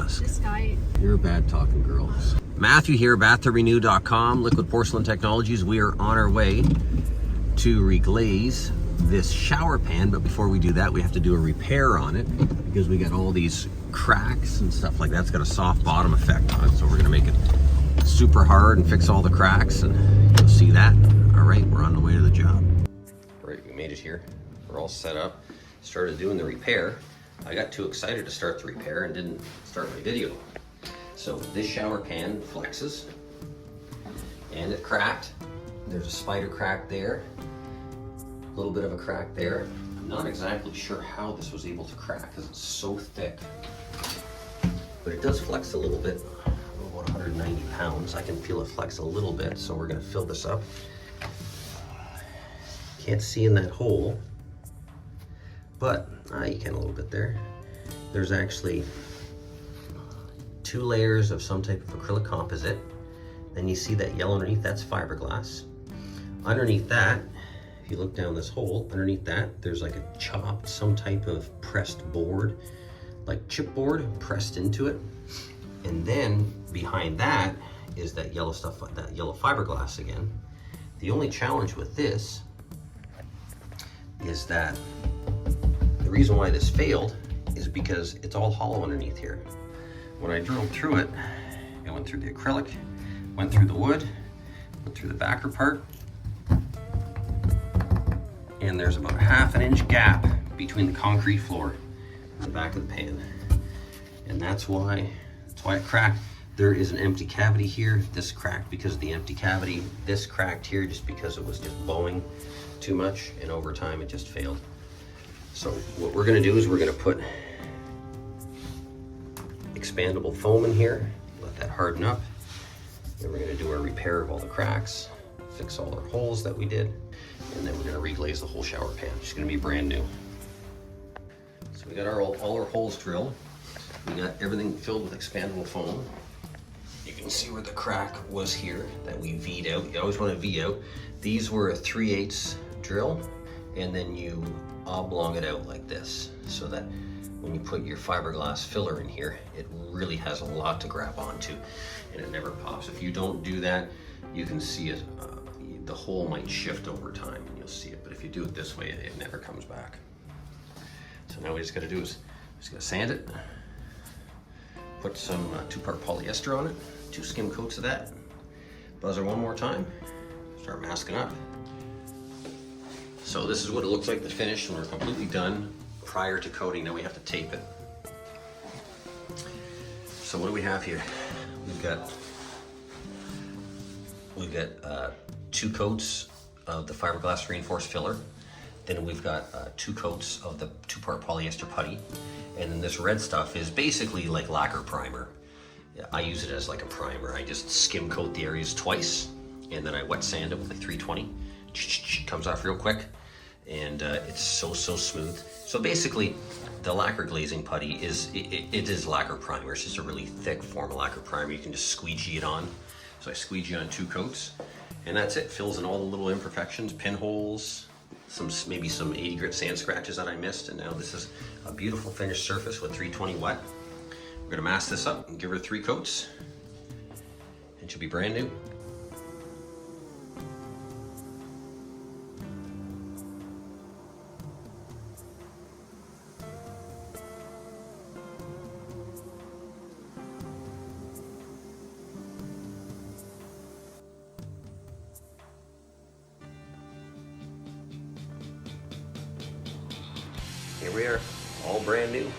mask. This guy. You're a bad talking girl. Matthew here, bathtubrenew.com, Liquid Porcelain Technologies. We are on our way to reglaze this shower pan, but before we do that, we have to do a repair on it because we got all these cracks and stuff like that. It's got a soft bottom effect on it, so we're gonna make it super hard and fix all the cracks, and you'll see that. All right, we're on the way to the job. All right, we made it here. We're all set up. Started doing the repair. I got too excited to start the repair and didn't start my video. So this shower pan flexes and it cracked. There's a spider crack there, a little bit of a crack there. I'm not exactly sure how this was able to crack because it's so thick, but it does flex a little bit. About 190 pounds. I can feel it flex a little bit, so we're gonna fill this up. Can't see in that hole, but you can a little bit there. There's actually 2 layers of some type of acrylic composite. Then you see that yellow underneath, that's fiberglass. Underneath that, if you look down this hole, underneath that, there's like a chopped, some type of pressed board, like chipboard pressed into it. And then behind that is that yellow stuff, that yellow fiberglass again. The only challenge with this is that the reason why this failed is because it's all hollow underneath here. When I drilled through it, it went through the acrylic, went through the wood, went through the backer part, and there's about a ½ inch gap between the concrete floor and the back of the pan. And that's why it cracked. There is an empty cavity here. This cracked because of the empty cavity. This cracked here just because it was just bowing too much, and over time it just failed. So what we're gonna do is we're gonna put expandable foam in here, let that harden up. Then we're gonna do our repair of all the cracks, fix all our holes that we did, and then we're gonna reglaze the whole shower pan. It's gonna be brand new. So we got all our holes drilled. We got everything filled with expandable foam. You can see where the crack was here that we V'd out. You always want to V out. These were a 3/8 drill, and then you oblong it out like this, so that when you put your fiberglass filler in here, it really has a lot to grab onto, and it never pops. If you don't do that, you can see it. The hole might shift over time, and you'll see it. But if you do it this way, it never comes back. So now we just got to do is just got to sand it. Put some 2-part polyester on it, 2 skim coats of that. Buzzer one more time, start masking up. So this is what it looks like, the finish when we're completely done. Prior to coating, now we have to tape it. So what do we have here? We've got 2 coats of the fiberglass reinforced filler. Then we've got 2 coats of the 2-part polyester putty. And then this red stuff is basically like lacquer primer. I use it as like a primer. I just skim coat the areas twice, and then I wet sand it with a 320. Comes off real quick, and it's so smooth. So basically, the lacquer glazing putty is lacquer primer. It's just a really thick form of lacquer primer. You can just squeegee it on. So I squeegee on 2 coats, and that's it. Fills in all the little imperfections, pinholes, maybe some 80 grit sand scratches that I missed, and now this is a beautiful finished surface with 320 wet. We're gonna mask this up and give her 3 coats, and she'll be brand new. Here we are, all brand new.